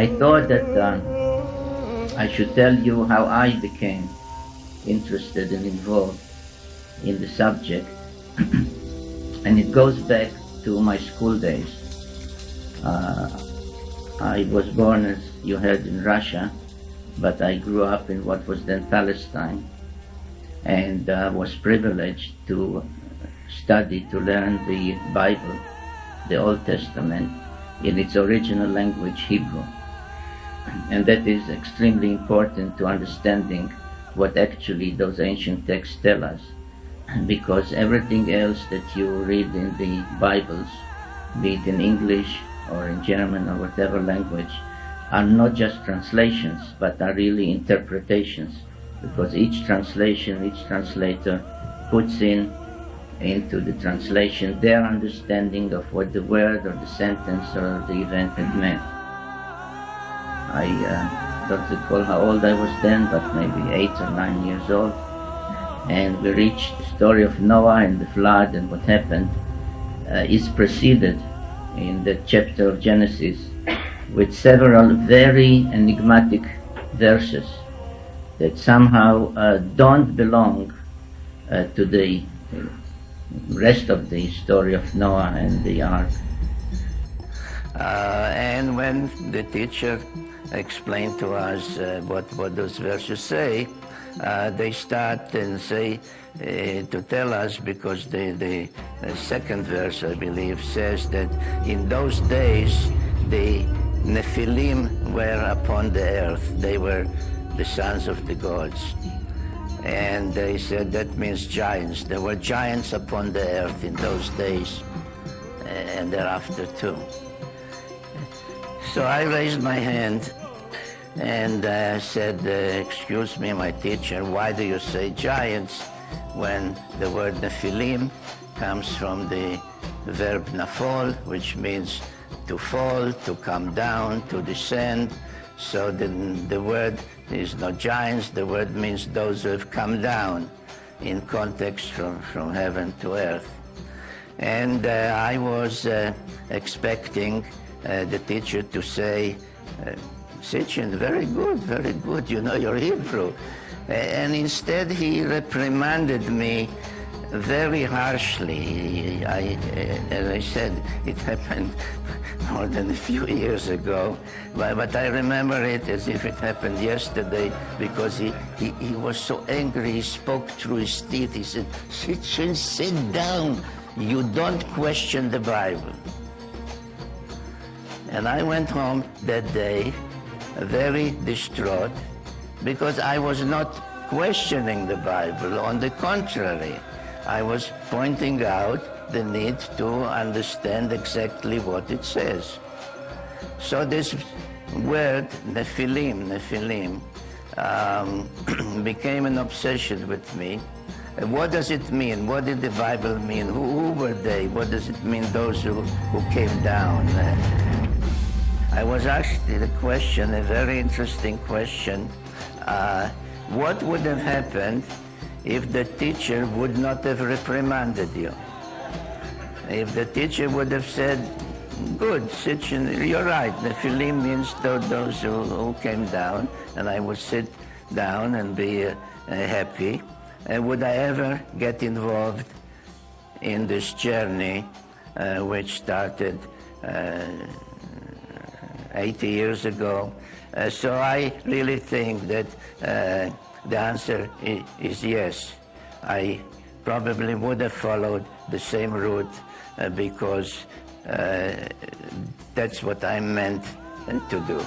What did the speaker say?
I thought that I should tell you how I became interested and involved in the subject, and it goes back to my school days. I was born, as you heard, in Russia, but I grew up in what was then Palestine, and was privileged to study, to learn the Bible, the Old Testament, in its original language, Hebrew. And that is extremely important to understanding what actually those ancient texts tell us, because everything else that you read in the Bibles, be it in English or in German or whatever language, are not just translations, but are really interpretations, because each translation, each translator puts into the translation their understanding of what the word or the sentence or the event had meant. I don't recall how old I was then, but maybe 8 or 9 years old, and we reached the story of Noah and the flood, and what happened is preceded in the chapter of Genesis with several very enigmatic verses that somehow don't belong to the rest of the story of Noah and the ark. And when the teacher explained to us what those verses say, they start and say to tell us, because the second verse, I believe, says that in those days the Nephilim were upon the earth. They were the sons of the gods. And they said that means giants. There were giants upon the earth in those days and thereafter too. So I raised my hand and said, excuse me, my teacher, why do you say giants when the word Nephilim comes from the verb nafol, which means to fall, to come down, to descend. So the word is not giants, the word means those who have come down in context from heaven to earth. And I was expecting the teacher to say, Sitchin, very good, you know your Hebrew. And instead he reprimanded me very harshly. As I said, it happened more than a few years ago, but I remember it as if it happened yesterday, because he was so angry, he spoke through his teeth. He said, Sitchin, sit down, you don't question the Bible. And I went home that day very distraught, because I was not questioning the Bible. On the contrary, I was pointing out the need to understand exactly what it says. So this word, Nephilim, became an obsession with me. What does it mean? What did the Bible mean? Who were they? What does it mean, those who came down? I was asked the question, a very interesting question. What would have happened if the teacher would not have reprimanded you? If the teacher would have said, good, Sitchin, you're right, Nephilim means those who came down, and I would sit down and be happy. Would I ever get involved in this journey, which started 80 years ago? So I really think that the answer is yes. I probably would have followed the same route because that's what I meant to do.